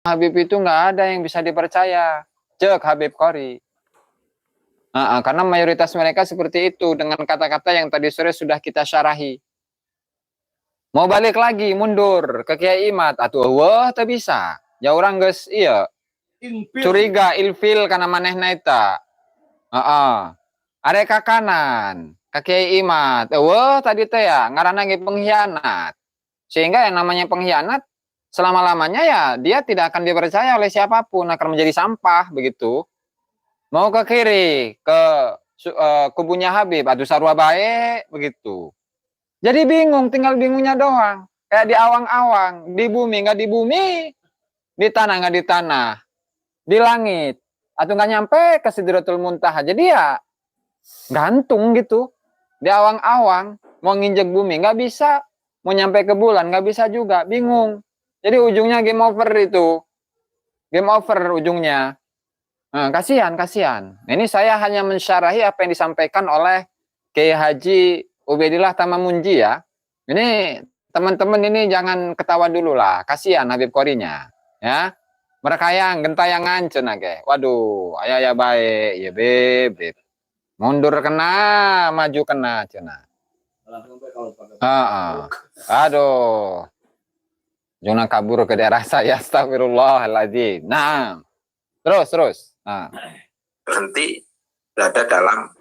Habib itu nggak ada yang bisa dipercaya. Cek Habib Qori. Karena mayoritas mereka seperti itu dengan kata-kata yang tadi sore sudah kita syarahi. Mau balik lagi mundur ke Kiai Imad atau wah tak bisa. Ya orang guys iya. Curiga ilfil karena manehna eta. Ada kakanan ke Kiai Imad. Wah tadi teh ya ngaranna ge pengkhianat. Sehingga yang namanya pengkhianat selama-lamanya ya dia tidak akan dipercaya oleh siapapun, akan menjadi sampah begitu. Mau ke kiri, ke kubunya Habib, aduh sarua baik begitu. Jadi bingung, tinggal bingungnya doang. Kayak di awang-awang, di bumi nggak di bumi, di tanah nggak di tanah, di langit, atau nggak nyampe ke Sidratul Muntaha. Jadi ya gantung gitu, di awang-awang, mau nginjek bumi nggak bisa, mau nyampe ke bulan nggak bisa juga, bingung. Jadi ujungnya game over itu, game over ujungnya. Kasihan. Ini saya hanya mensyarahi apa yang disampaikan oleh Kiai Haji Ubaidillah Tamamunji ya. Ini teman-teman ini jangan ketawa dulu lah, kasihan Habib Qorinya, ya. Merekayang, gentayangan cenah ge. Waduh, aya baik, ya beb. Mundur kena, maju kena cenah. Aduh. Jangan kabur ke daerah saya, astagfirullahaladzim. Nah, terus. Berhenti berada dalam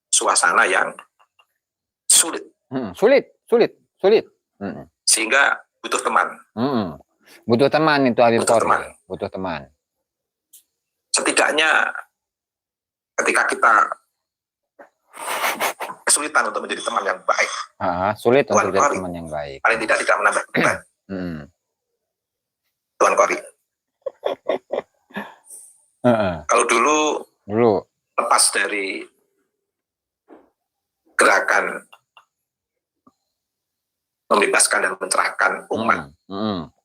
suasana yang sulit. Sulit. Sehingga butuh teman. Butuh teman itu Habib Qori. Butuh teman. Setidaknya ketika kita kesulitan untuk menjadi teman yang baik. Sulit untuk jadi teman yang baik. Paling tidak menambah beban. Tuan Qori. Kalau dulu lepas dari gerakan membebaskan dan mencerahkan umat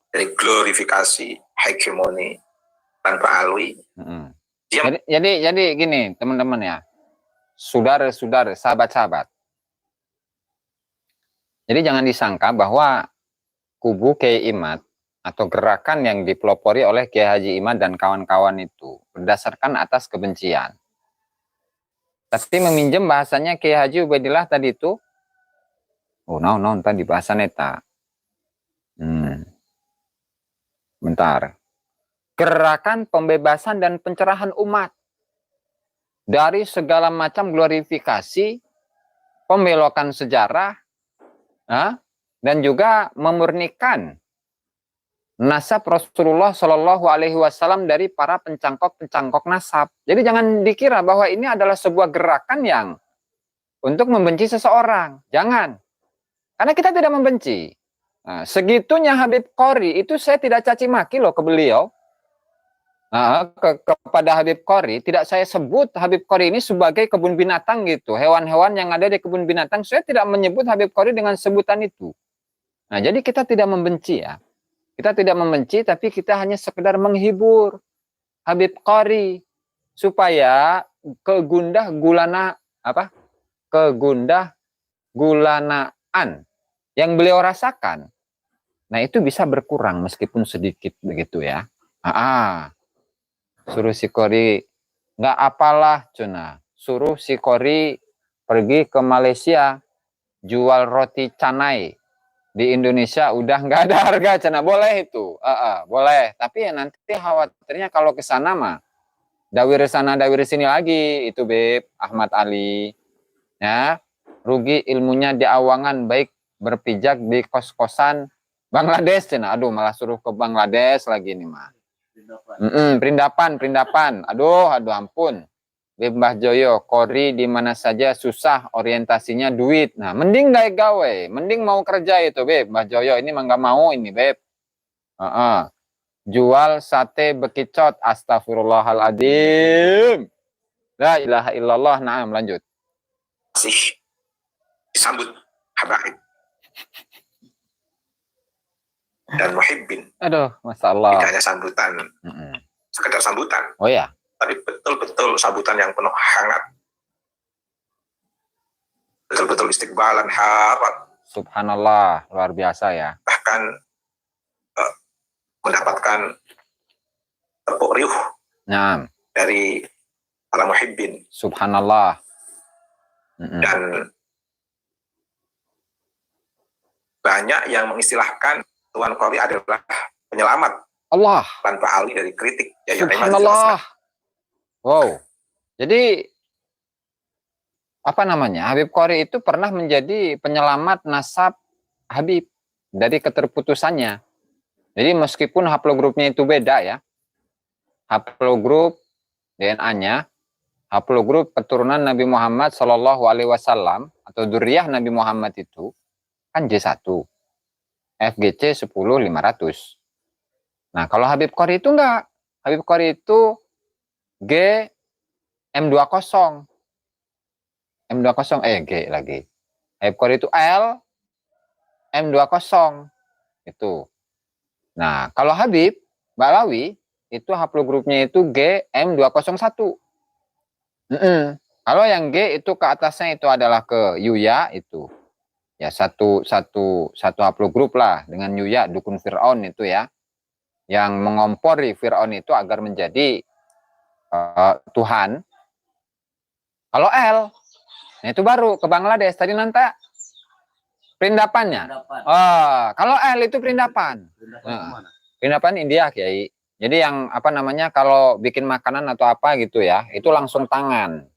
dari glorifikasi hegemoni tanpa alwi. Jadi gini teman-teman ya, saudara-saudara, sahabat-sahabat. Jadi jangan disangka bahwa kubu Kiai Imad atau gerakan yang dipelopori oleh Kiai Haji Imad dan kawan-kawan itu berdasarkan atas kebencian. Tapi meminjam bahasanya Kiai Haji Ubaidillah tadi itu, naon tadi bahasa neta. Bentar. Gerakan pembebasan dan pencerahan umat dari segala macam glorifikasi, pembelokan sejarah, dan juga memurnikan nasab Rasulullah Shallallahu Alaihi Wasallam dari para pencangkok nasab. Jadi jangan dikira bahwa ini adalah sebuah gerakan yang untuk membenci seseorang. Jangan, karena kita tidak membenci. Segitunya Habib Qori itu saya tidak caci maki loh ke beliau. Kepada Habib Qori tidak saya sebut Habib Qori ini sebagai kebun binatang gitu. Hewan-hewan yang ada di kebun binatang saya tidak menyebut Habib Qori dengan sebutan itu. Nah jadi kita tidak membenci ya. Kita tidak membenci, tapi kita hanya sekedar menghibur Habib Qori supaya kegundah gulanaan yang beliau rasakan, nah itu bisa berkurang meskipun sedikit begitu ya. Suruh si Qori nggak apalah cuna, suruh si Qori pergi ke Malaysia jual roti canai. Di Indonesia udah nggak ada harga cina, boleh itu, boleh. Tapi ya nanti khawatirnya kalau ke sana mah dawir sana dawir sini lagi itu Beb Ahmad Ali, ya rugi ilmunya di awangan baik berpijak di kos-kosan Bangladesh cina, aduh malah suruh ke Bangladesh lagi nih mah. Perindapan, aduh ampun. Beb Mbah Joyo, Qori di mana saja susah orientasinya duit. Nah, mending gawe, mending mau kerja itu, Beb. Mbah Joyo ini mah nggak mau ini, Beb. Jual sate bekicot, astagfirullahaladzim. La ilaha illallah, naam, lanjut. Masih disambut habaib dan muhibbin. Aduh, Masya Allah. Tidak hanya sambutan, sekedar sambutan. Oh ya. Tapi betul-betul sambutan yang penuh hangat. Betul-betul istiqbalan harat. Subhanallah, luar biasa ya. Bahkan mendapatkan tepuk riuh Naam. dari para muhibbin. Subhanallah. Dan banyak yang mengistilahkan Tuan Qori adalah penyelamat Allah. tanpa alih dari kritik. Subhanallah. Wow. Jadi apa namanya? Habib Qori itu pernah menjadi penyelamat nasab Habib dari keterputusannya. Jadi meskipun haplogrupnya itu beda ya. Haplogrup DNA-nya, haplogrup keturunan Nabi Muhammad Shallallahu Alaihi Wasallam atau dzurriyyah Nabi Muhammad itu kan J1, FGC 10500. Nah kalau Habib Qori itu enggak. Habib Qori itu G M20. M20 G lagi. Habib Qori itu L M20 itu. Nah, kalau Habib Balawi itu haplogrupnya itu G M201. Kalau yang G itu ke atasnya itu adalah ke Yuya itu. Ya satu haplogrup lah dengan Yuya dukun Fir'aun itu ya. Yang mengompori Fir'aun itu agar menjadi Tuhan. Kalau L, nah itu baru ke Bangladesh tadi nanti perindapannya. Kalau L itu perindapan. Perindapan India Kiai. Jadi yang apa namanya kalau bikin makanan atau apa gitu ya, itu langsung tangan.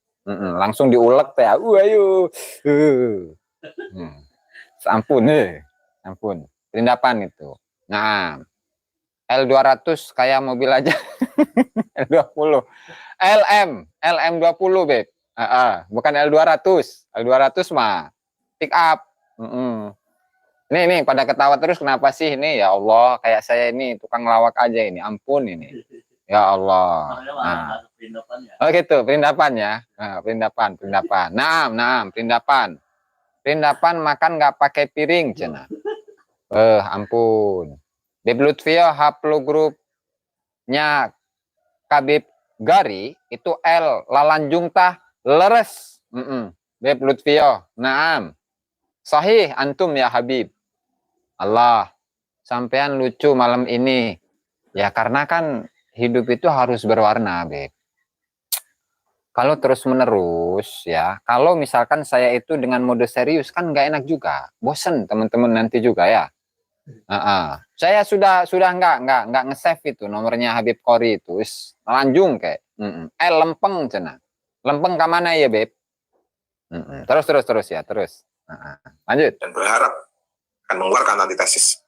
Langsung diulek ya. Ayo. Ampun ampun. Perindapan itu. Nah, L200 kayak mobil aja. L20. LM20 Beb. Bukan L200. L200 mah pick up. Ini pada ketawa terus kenapa sih ini? Ya Allah, kayak saya ini tukang lawak aja ini. Ampun ini. Ya Allah. Nah. Oh gitu, perindapan ya. Nah, perindapan. Nah, perindapan. Perindapan makan nggak pakai piring, cina. Ampun. Beb Lutfio haplogrupnya Habib Gari itu L lalanjung tah leres. Beb Lutfio. Naam. Sahih antum ya Habib. Allah, sampean lucu malam ini. Ya karena kan hidup itu harus berwarna, Beb. Kalau terus-menerus ya, kalau misalkan saya itu dengan mode serius kan nggak enak juga. Bosen teman-teman nanti juga ya. Saya sudah nggak nge-save itu nomornya Habib Qori itu. Lanjung kayak. Lempeng cina. Lempeng ke mana ya, Beb? Terus ya, terus. Lanjut. Dan berharap akan mengeluarkan antitesis.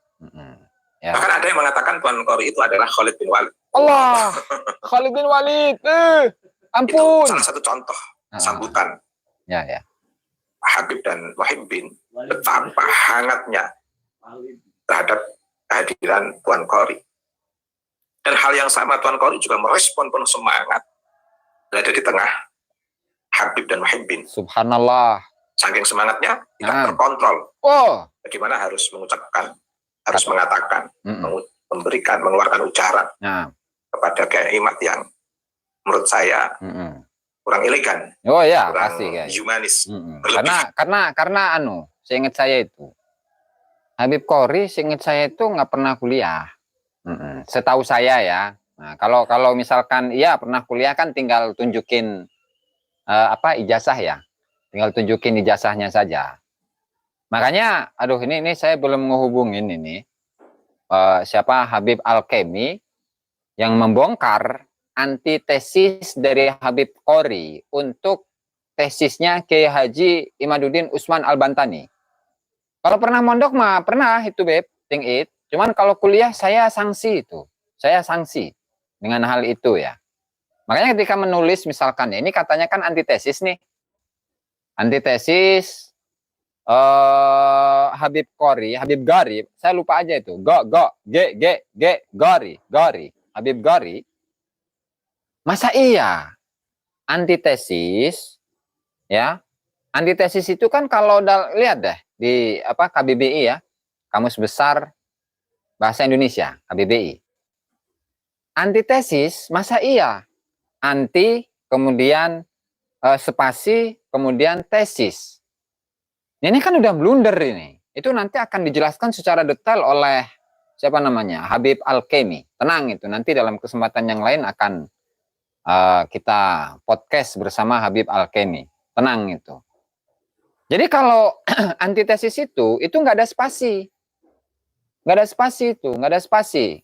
Ya. Bahkan ada yang mengatakan Tuan Qori itu adalah Khalid bin Walid. Allah, Khalid bin Walid. Ampun. Itu salah satu contoh sambutan. Ya. Habib dan Muhibbin betapa hangatnya terhadap kehadiran Tuan Qori. Dan hal yang sama Tuan Qori juga merespon penuh semangat berada di tengah Habib dan Muhibbin. Subhanallah. Saking semangatnya tidak terkontrol. Bagaimana harus mengucapkan, harus mengatakan, memberikan, mengeluarkan ucapan kepada Kiai Imat yang menurut saya kurang elegan. Oh ya, kurang pasti guys. Humanis. Karena seingat saya itu Habib Qori seingat saya itu nggak pernah kuliah. Setahu saya ya. Nah, kalau misalkan iya pernah kuliah kan tinggal tunjukin ijazah ya. Tinggal tunjukin ijazahnya saja. Makanya, aduh ini saya belum ngehubungin ini siapa Habib Al-Kemi yang membongkar antitesis dari Habib Qori untuk tesisnya Kiai Haji Imaduddin Usman Al-Bantani. Kalau pernah mondok mah pernah itu Beb, ting-it. Cuman kalau kuliah saya sanksi itu. Saya sanksi dengan hal itu ya. Makanya ketika menulis misalkan ya, ini katanya kan antitesis nih. Antitesis Habib Qori, Habib Gari, saya lupa aja itu. Gari, Habib Gari. Masa iya antitesis ya? Antitesis itu kan kalau lihat deh di KBBI ya, Kamus Besar Bahasa Indonesia, KBBI. Antitesis masa iya? Anti kemudian spasi kemudian tesis. Ini kan udah blunder ini. Itu nanti akan dijelaskan secara detail oleh siapa namanya? Habib Al-Kemi. Tenang itu, nanti dalam kesempatan yang lain akan kita podcast bersama Habib Al-Kemi. Tenang itu. Jadi kalau antitesis itu nggak ada spasi. Nggak ada spasi itu, nggak ada spasi.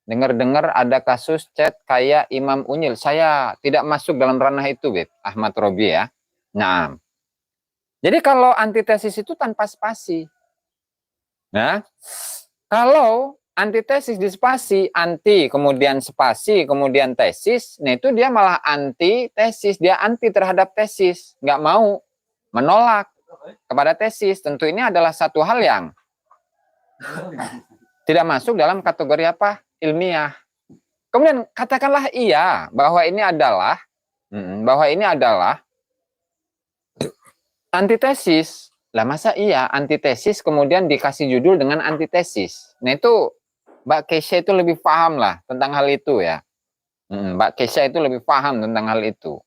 Dengar-dengar ada kasus chat kayak Imam Unyil. Saya tidak masuk dalam ranah itu, Beb. Ahmad Robi ya. Nah, jadi kalau antitesis itu tanpa spasi. Nah, kalau antitesis di spasi, anti, kemudian spasi, kemudian tesis, nah itu dia malah anti tesis. Dia anti terhadap tesis. Nggak mau, menolak kepada tesis. Tentu ini adalah satu hal yang tidak masuk dalam kategori apa? Ilmiah. Kemudian katakanlah iya bahwa ini adalah antitesis. Lah masa iya antitesis kemudian dikasih judul dengan antitesis. Nah itu Mbak Kesha itu lebih paham lah tentang hal itu ya. Mbak Kesha itu lebih paham tentang hal itu.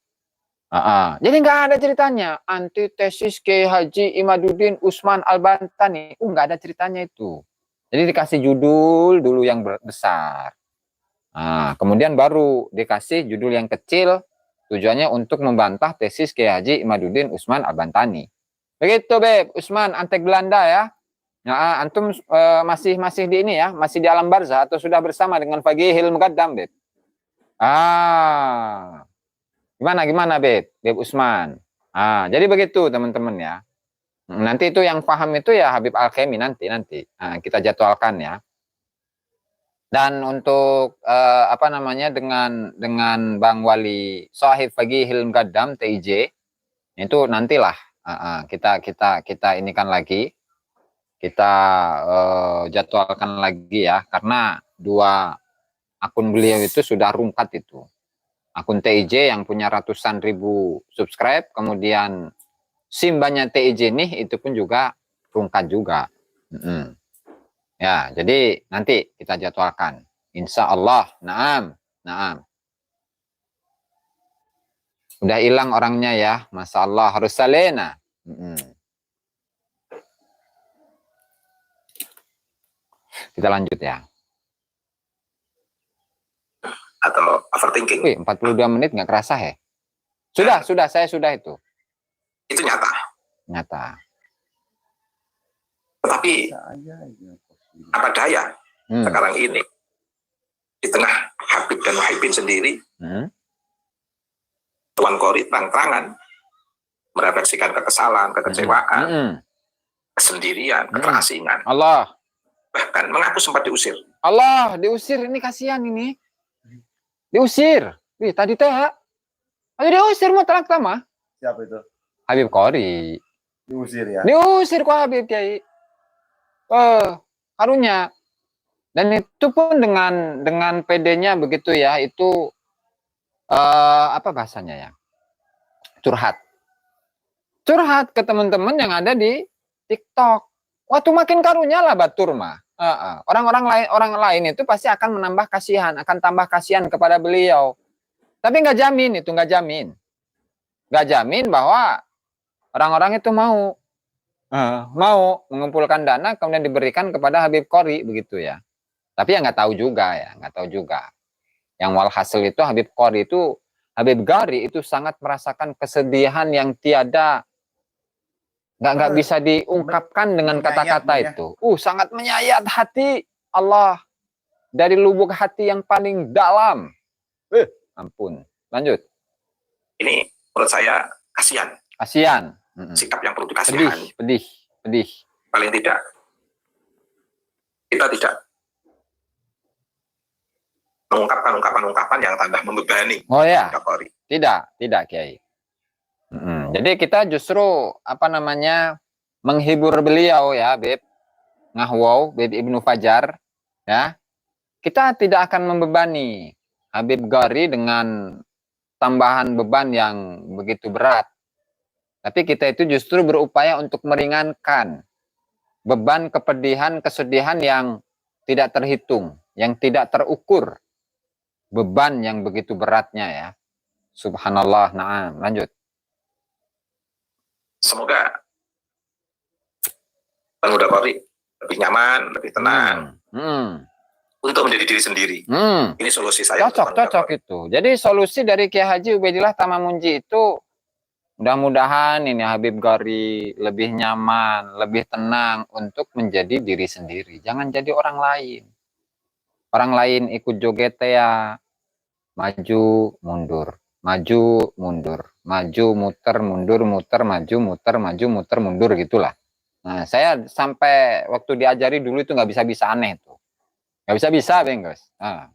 Jadi nggak ada ceritanya antitesis Kiai Haji Imaduddin Usman Al-Bantani. Nggak ada ceritanya itu. Jadi dikasih judul dulu yang besar. Kemudian baru dikasih judul yang kecil, tujuannya untuk membantah tesis Kiai Haji Imaduddin Usman Al-Bantani. Begitu, Beb. Usman, antek Belanda ya. Nah, antum masih di ini ya, masih di alam barzah atau sudah bersama dengan Faqihil Muqaddam, Beb? Gimana, Beb? Beb Usman. Jadi begitu, teman-teman ya. Nanti itu yang paham itu ya Habib Al-Kemi nanti kita jadwalkan ya. Dan untuk dengan Bang Wali Sohib Faqihil Muqaddam TIJ itu nantilah kita inikan lagi, kita jadwalkan lagi ya, karena dua akun beliau itu sudah rungkat itu. Akun TIJ yang punya ratusan ribu subscribe, kemudian simbanya TIJ nih itu pun juga rungkat juga. Ya, jadi nanti kita jadwalkan. Insya Allah. Naam. Udah hilang orangnya ya. Masya Allah. Harus salena. Kita lanjut ya. Atau overthinking. Wih, 42 menit nggak kerasa ya? Sudah, saya sudah itu. Itu nyata. Tetapi apa daya sekarang ini di tengah Habib dan Muhyiddin sendiri, Tuan Qori terang-terangan merefleksikan kekesalan, kekecewaan, kesendirian, keterasingan. Allah. Bahkan mengaku sempat diusir. Allah, diusir, ini kasihan ini. Diusir. Wih, tadi teh. Diusir mutlak sama. Siapa itu? Habib Qori. Diusir ya? Diusir kok Habib Kiai. Karunya. Dan itu pun dengan PD-nya begitu ya, itu apa bahasanya ya? Curhat ke teman-teman yang ada di TikTok. Waktu makin karunya lah batur mah. Orang lain itu pasti akan menambah kasihan, akan tambah kasihan kepada beliau. Tapi nggak jamin bahwa orang-orang itu mau mengumpulkan dana kemudian diberikan kepada Habib Qori begitu ya. Tapi ya nggak tahu juga. Yang walhasil itu Habib Qori itu sangat merasakan kesedihan yang tiada, nggak bisa diungkapkan dengan kata-kata itu. Sangat menyayat hati Allah dari lubuk hati yang paling dalam. Ampun. Lanjut. Ini menurut saya kasihan. Sikap yang perlu dikasihani. Pedih. Paling tidak kita tidak mengungkapkan ungkapan-ungkapan yang tambah membebani. Oh ya. Tidak Kiai. Jadi kita justru menghibur beliau ya, Beb Ngahwaw, Beb Ibnu Fajar ya. Kita tidak akan membebani Habib Qori dengan tambahan beban yang begitu berat. Tapi kita itu justru berupaya untuk meringankan beban kesedihan yang tidak terhitung, yang tidak terukur. Beban yang begitu beratnya ya. Subhanallah. Naam, lanjut. Semoga pemuda Qori lebih nyaman, lebih tenang, untuk menjadi diri sendiri. Ini solusi saya. Cocok itu. Jadi solusi dari Kiai Haji Ubaidillah Tamamunji itu mudah-mudahan ini Habib Gori lebih nyaman, lebih tenang untuk menjadi diri sendiri. Jangan jadi orang lain. Orang lain ikut joget ya, maju, mundur, maju, mundur, maju, muter, mundur, muter, maju, muter, maju, muter, mundur, gitulah. Nah, saya sampai waktu diajari dulu itu nggak bisa-bisa aneh tuh. Nggak bisa-bisa, Bengkos. Nah.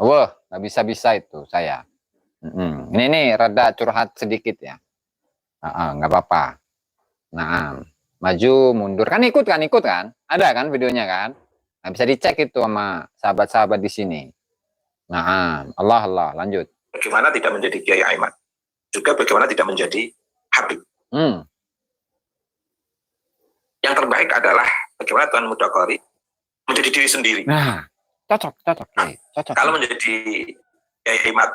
Wah, nggak bisa-bisa itu saya. Ini rada curhat sedikit ya. Nggak apa-apa. Nah, maju, mundur. Kan ikut kan? Ada kan videonya kan? Nah, bisa dicek itu sama sahabat-sahabat di sini. Nah, Allah, lanjut. Bagaimana tidak menjadi Kiai Aiman? Juga bagaimana tidak menjadi Habib? Yang terbaik adalah bagaimana Tuan Muda Qori menjadi diri sendiri. Nah, cocok. Kalau menjadi Kiai Aiman,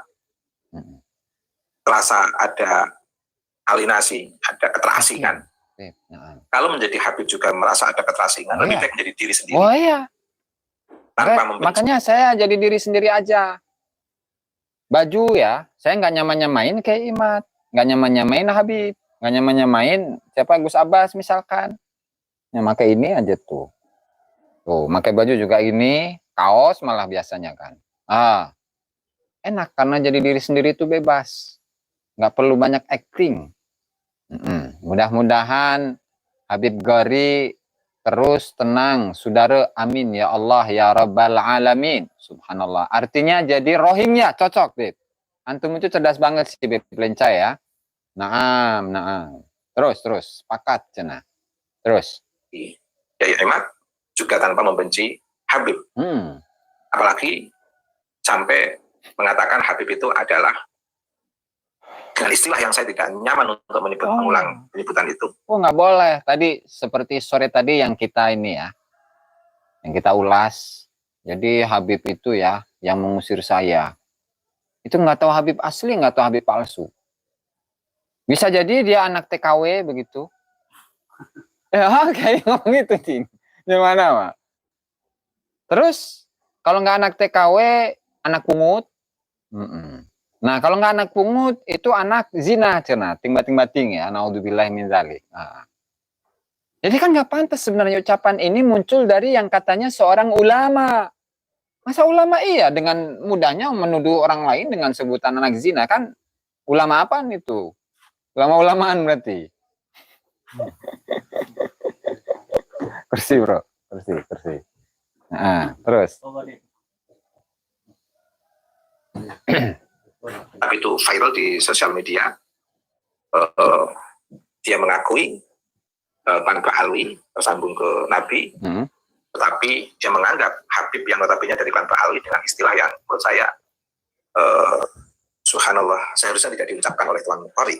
terasa ada alinasi, ada keterasingan. Kalau menjadi Habib juga merasa ada keterasingan, lebih baik menjadi diri sendiri. Oh iya. Tanpa membenci. Makanya saya jadi diri sendiri aja. Baju ya, saya nggak nyaman-nyamain kayak Imat, nggak nyaman-nyamain Habib, nggak nyaman-nyamain siapa Gus Abbas misalkan. Ya pakai ini aja tuh. Tuh, pakai baju juga ini, kaos malah biasanya kan. Enak karena jadi diri sendiri itu bebas. Nggak perlu banyak acting. Mudah-mudahan Habib Gori terus tenang, saudara, amin ya Allah ya Rabbal Alamin. Subhanallah. Artinya jadi rohimnya, cocok, Beb. Antum itu cerdas banget sih, Beb Lenca ya. Naam. Terus, sepakat, Cina. Terus. Kiai Ahmad juga tanpa membenci Habib. Apalagi sampai mengatakan Habib itu adalah, dengan istilah yang saya tidak nyaman untuk menyebut mengulang penyebutan itu. Oh, nggak boleh. Tadi seperti sore tadi yang kita ini ya, yang kita ulas. Jadi Habib itu ya, yang mengusir saya. Itu nggak tahu Habib asli, nggak tahu Habib palsu. Bisa jadi dia anak TKW begitu. Ya, kayak ngomong gitu, Cing. Gimana, Mak? Terus, kalau nggak anak TKW, anak pungut. Nah, kalau nggak anak pungut, itu anak zina, cina, ting-bating ya, naudzubillah min dzalik. Jadi kan nggak pantas sebenarnya ucapan ini muncul dari yang katanya seorang ulama. Masa ulama iya dengan mudahnya menuduh orang lain dengan sebutan anak zina, kan ulama apaan itu? Ulama-ulamaan berarti. Kursi, bro, kursi. Nah, terus. Tapi itu viral di sosial media. Dia mengakui tanpa alwi tersambung ke Nabi, tetapi dia menganggap Habib yang notabene dari tanpa alwi dengan istilah yang menurut saya subhanallah seharusnya tidak diucapkan oleh Tuan Qori,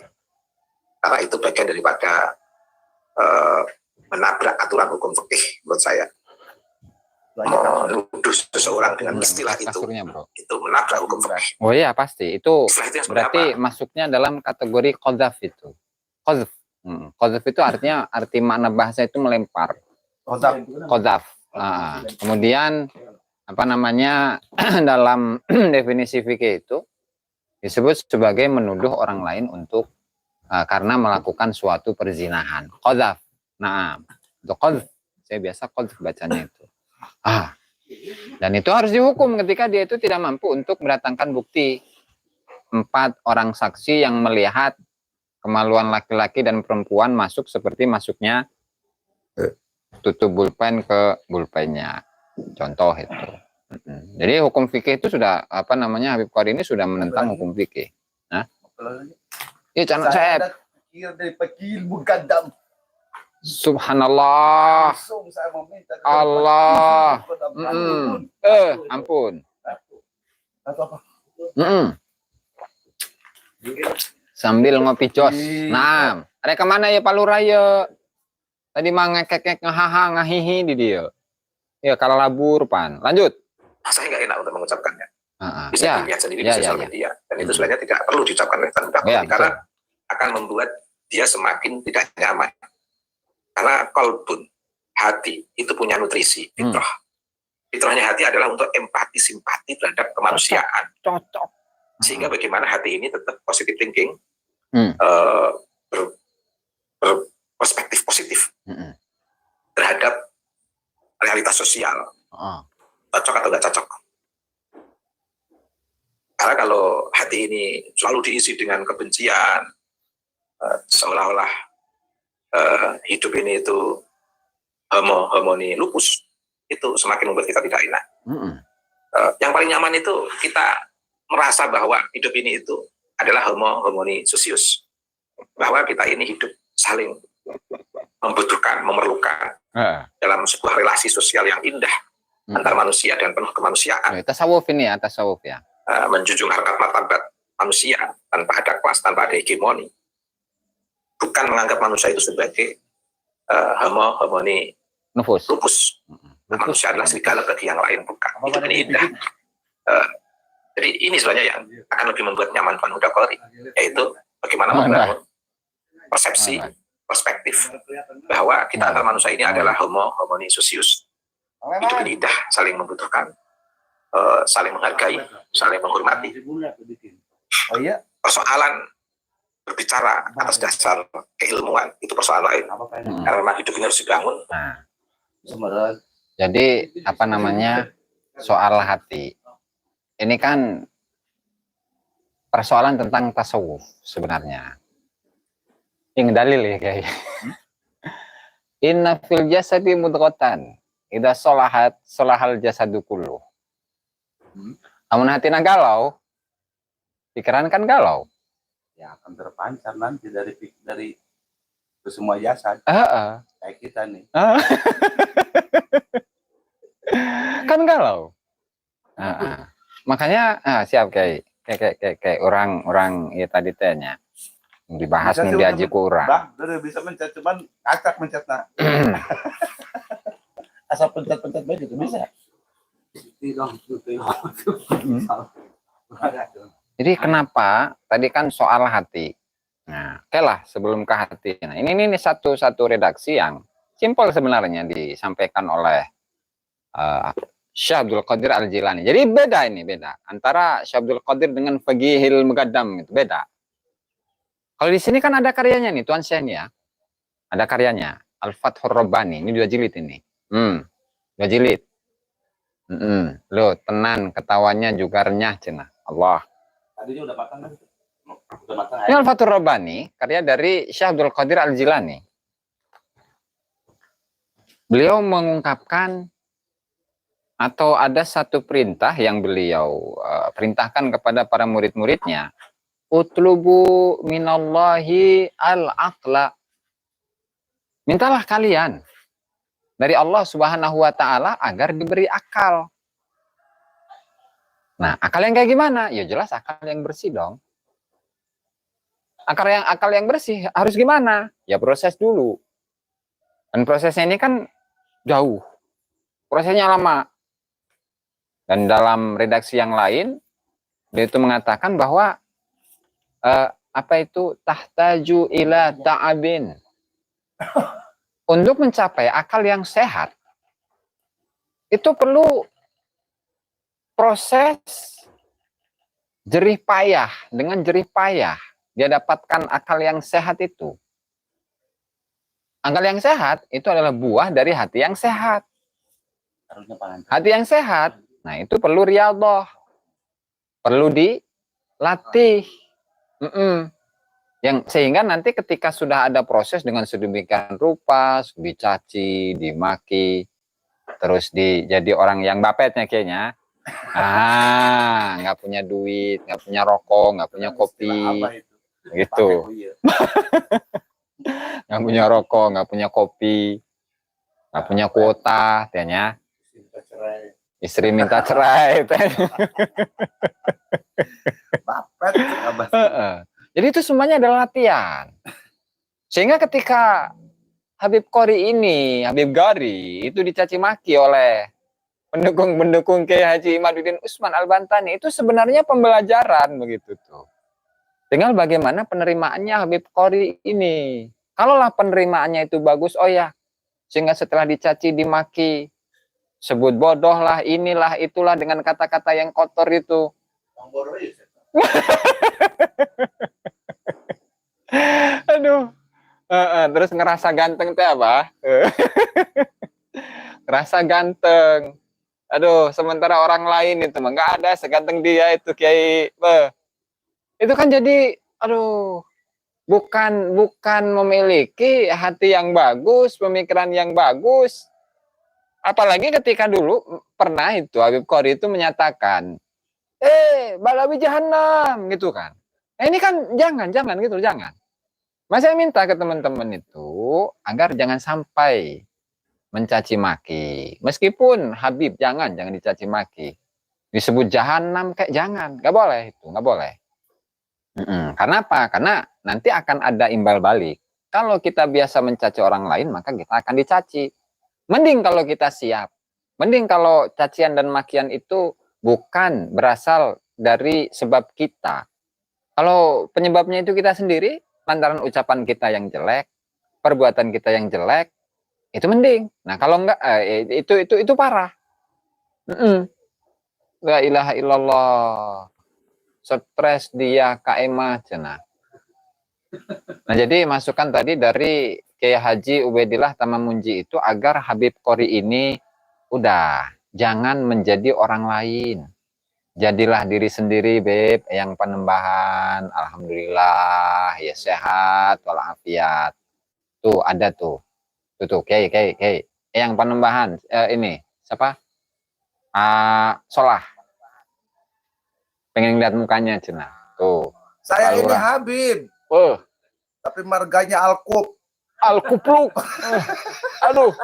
karena itu bagian daripada menabrak aturan hukum fikih menurut saya. Menuduh seseorang dengan istilah itu menabrak hukum fikih. Oh iya pasti itu berarti masuknya dalam kategori qadzaf itu. Qadzaf itu artinya arti makna bahasa itu melempar. Qadzaf. Kemudian apa namanya dalam definisi fikih itu disebut sebagai menuduh orang lain untuk karena melakukan suatu perzinahan. Qadzaf. Nah, untuk qadzaf saya biasa qadzaf bacanya itu. Dan itu harus dihukum ketika dia itu tidak mampu untuk mendatangkan bukti 4 orang saksi yang melihat kemaluan laki-laki dan perempuan masuk seperti masuknya tutup pulpen ke pulpennya. Contoh itu. Jadi hukum fikih itu sudah apa namanya Habib Qori ini sudah menentang hukum fikih. Nah, ini channel saya Subhanallah. Allah. Ampun. Sambil ngopi jos. Nah, ada kemana ya Pak Lurah ya? Tadi mah ngekek ngahaha ngahihi di dia. Ya kalau labur pan. Lanjut. Saya nggak enak untuk mengucapkannya. Bisa Ya. dilihat sendiri di sosial media. Dan itu sebenarnya tidak perlu diucapkan oleh Tuan Muda karena akan membuat dia semakin tidak nyaman. Karena kolbun hati itu punya nutrisi, fitrah. Fitrahnya hati adalah untuk empati, simpati terhadap kemanusiaan. Cocok. Sehingga bagaimana hati ini tetap positive thinking, berperspektif positif terhadap realitas sosial. Cocok atau nggak cocok? Karena kalau hati ini selalu diisi dengan kebencian, seolah-olah hidup ini itu homoni lupus, itu semakin membuat kita tidak enak. Yang paling nyaman itu kita merasa bahwa hidup ini itu adalah homoni sosius, bahwa kita ini hidup saling membutuhkan, memerlukan dalam sebuah relasi sosial yang indah antar manusia dan penuh kemanusiaan. Tasawuf ini ya, tasawuf ya. Menjunjung harkat martabat manusia tanpa ada kelas, tanpa ada hegemoni. Bukan menganggap manusia itu sebagai homoni lupus. Manusia adalah segala bagi yang lain, bukan. Hidup ini indah. Jadi ini sebenarnya yang akan lebih membuat nyaman Tuan Huda Qori, yaitu bagaimana membangun persepsi, perspektif bahwa kita antar manusia ini adalah homoni sosius. Hidup ini indah, saling membutuhkan, saling menghargai, saling menghormati. Persoalan berbicara atas dasar keilmuan itu persoalan lain. Karena memang hidup ini harus dibangun. Jadi apa namanya, soal hati ini kan persoalan tentang tasawuf sebenarnya. Yang dalil ya kayak. Inna fil jasadi mudghatan idza sholahat sholahal jasadu kullu. Amun hatina galau, pikiran kan galau. Ya akan terpancar nanti dari ke semua jasad. Kayak kita nih. Kan galau. Makanya siap kayak orang ya tadi tanya dibahas nih diaji ku urang. Bah, udah bisa mencet, cuman acak mencetnya. Asal pencet-pencet baik itu bisa. Jadi kenapa tadi kan soal hati. Nah, oke lah sebelum ke hati. Nah, ini satu redaksi yang simpel sebenarnya disampaikan oleh Syekh Abdul Qadir Al-Jilani. Jadi beda antara Syekh Abdul Qadir dengan Faqihil Muqaddam, itu beda. Kalau di sini kan ada karyanya nih Tuan Syekh ya. Ada karyanya Al-Fathur Rabbani. Ini 2 jilid ini. 2 jilid. Loh, tenan ketawanya juga renyah cenah. Allah. Tadinya udah matang kan? Udah matang. Ini Al-Fathur Rabbani, karya dari Syekh Abdul Qadir Al-Jilani. Beliau mengungkapkan atau ada satu perintah yang beliau perintahkan kepada para murid-muridnya, utlubu minallahi al-aqla. Mintalah kalian dari Allah Subhanahu wa taala agar diberi akal. Nah, akal yang kayak gimana? Ya jelas akal yang bersih dong. Akal yang bersih harus gimana? Ya proses dulu. Dan prosesnya ini kan jauh. Prosesnya lama. Dan dalam redaksi yang lain, dia itu mengatakan bahwa tahtaju ila ta'abin. Untuk mencapai akal yang sehat, itu perlu proses jerih payah. Dengan jerih payah, dia dapatkan akal yang sehat itu. Akal yang sehat itu adalah buah dari hati yang sehat. Hati yang sehat, nah itu perlu riyadhah, perlu dilatih. Sehingga nanti ketika sudah ada proses dengan sedemikian rupa, dicaci, dimaki, terus jadi orang yang bapetnya kayaknya, nggak punya duit, nggak punya rokok, nggak punya kopi, gitu. Nggak punya rokok, nggak punya kopi, nggak punya kuota, kayaknya. Istri minta cerai. Jadi itu semuanya adalah latihan. Sehingga ketika Habib Qori ini, Habib Qori itu dicaci maki oleh pendukung Kiai Haji Imaduddin Usman Al-Bantani, itu sebenarnya pembelajaran begitu tuh. Tinggal bagaimana penerimaannya Habib Qori ini. Kalaulah penerimaannya itu bagus, oh ya, Sehingga setelah dicaci, dimaki, sebut bodoh lah, inilah, itulah, dengan kata-kata yang kotor itu. Aduh. Terus ngerasa ganteng teh apa? Ngerasa ganteng. Aduh, sementara orang lain itu mah nggak ada seganteng dia itu Kiai. Itu kan jadi, aduh, bukan memiliki hati yang bagus, pemikiran yang bagus. Apalagi ketika dulu pernah itu Habib Qori itu menyatakan, balawi jahanam gitu kan. Nah, ini kan jangan gitu, jangan. Mas saya minta ke teman-teman itu agar jangan sampai mencaci maki. Meskipun Habib jangan dicaci maki. Disebut jahanam kayak jangan, nggak boleh itu, nggak boleh. Karena apa? Karena nanti akan ada imbal balik. Kalau kita biasa mencaci orang lain, maka kita akan dicaci. Mending kalau kita siap. Mending kalau cacian dan makian itu bukan berasal dari sebab kita. Kalau penyebabnya itu kita sendiri, lantaran ucapan kita yang jelek, perbuatan kita yang jelek, itu mending. Nah kalau enggak, itu parah. La ilaha illallah. Stres dia kaemah cenah. Nah jadi masukan tadi dari Kiai Haji Ubaidillah Tamamunji itu agar Habib Qori ini udah jangan menjadi orang lain. Jadilah diri sendiri, Beb, yang Panembahan. Alhamdulillah, ya sehat, walafiat. Tuh, ada tuh. Tuh, Kiai. Yang Panembahan, ini, siapa? Solah. Pengen lihat mukanya, Cina. Tuh. Saya ini Habib. Tapi marganya Alkup. Alkupluk. Aduh.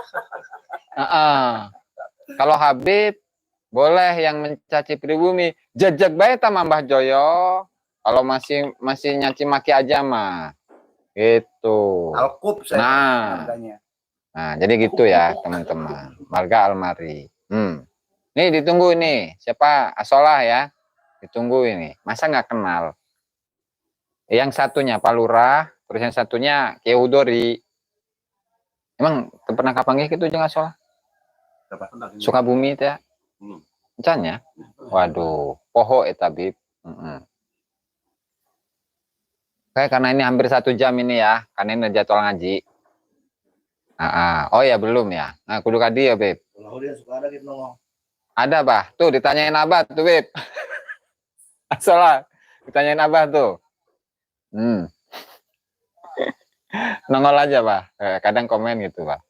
Kalau Habib, boleh yang mencaci pribumi, jajak baik sama Mbah Joyo. Kalau masih nyaci maki aja mah, gitu. Alkup saya marganya. Nah, jadi gitu ya teman-teman. Marga Almari. Nih ditunggu nih, siapa? Asolah ya. Ditunggu ini. Masa nggak kenal? Yang satunya Pak Lurah, terus yang satunya Kiai Udori. Emang pernah kapanggih gitu jeung Asolah? Sukabumi teh. Encannya? Waduh, poho eta Bib. Oke, karena ini hampir 1 jam ini ya, karena ini jadwal ngaji. Oh ya belum ya. Nah, kudu kadi ya Bib. Ada bah, tuh ditanyain Abah tuh Bib. Asalah, ditanyain Abah tuh. Nongol aja bah, kadang komen gitu bah.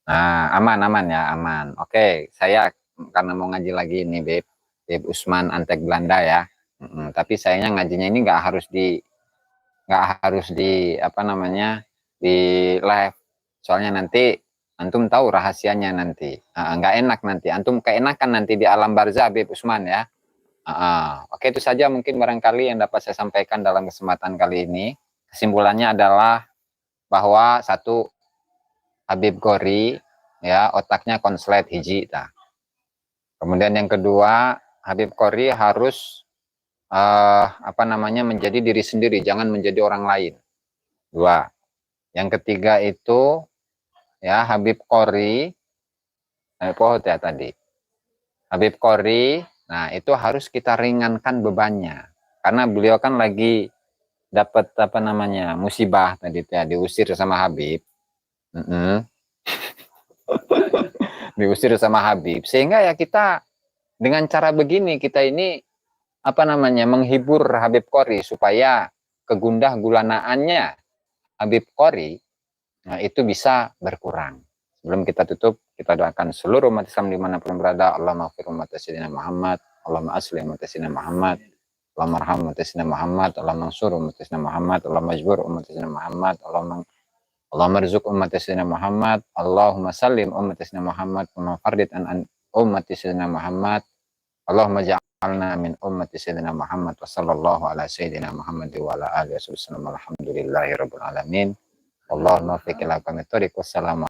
Nah, aman ya, aman. Oke, saya karena mau ngaji lagi nih, Beb Usman Antek Belanda ya. Tapi sayangnya ngajinya ini nggak harus di apa namanya di live. Soalnya nanti antum tahu rahasianya nanti. Nggak enak nanti. Antum keenakan nanti di alam barzah, Beb Usman ya. Oke, itu saja mungkin barangkali yang dapat saya sampaikan dalam kesempatan kali ini. Kesimpulannya adalah bahwa satu, Habib Qori ya otaknya konslet hiji ta. Kemudian yang kedua, Habib Qori harus menjadi diri sendiri, jangan menjadi orang lain. 2. Yang ketiga itu ya Habib Qori ya tadi. Habib Qori, nah itu harus kita ringankan bebannya. Karena beliau kan lagi dapat musibah tadi ya, diusir sama Habib. Diusir sama Habib, sehingga ya kita dengan cara begini kita ini menghibur Habib Qori supaya kegundah gulanaannya Habib Qori itu bisa berkurang. Sebelum kita tutup, kita doakan seluruh umat Islam dimanapun berada. Allahumma maghfir umat sayyidina Muhammad, Allahumma asli umat sayyidina Muhammad, Allahumma arham umat sayyidina Muhammad, Allahumma mansur umat sayyidina Muhammad, Allahumma majbur umat sayyidina Muhammad, Allahumma rizuk umat sayyidina Muhammad, Allahumma salim umat sayyidina Muhammad, wa fardid an umat sayyidina Muhammad, Allahumma ja'alna min umat sayyidina Muhammad, wa sallallahu ala sayyidina Muhammad wa ala alihi wasallam. Alhamdulillahi rabbil alamin. Allahumma fiqil aqamit thoriq. Wassalamu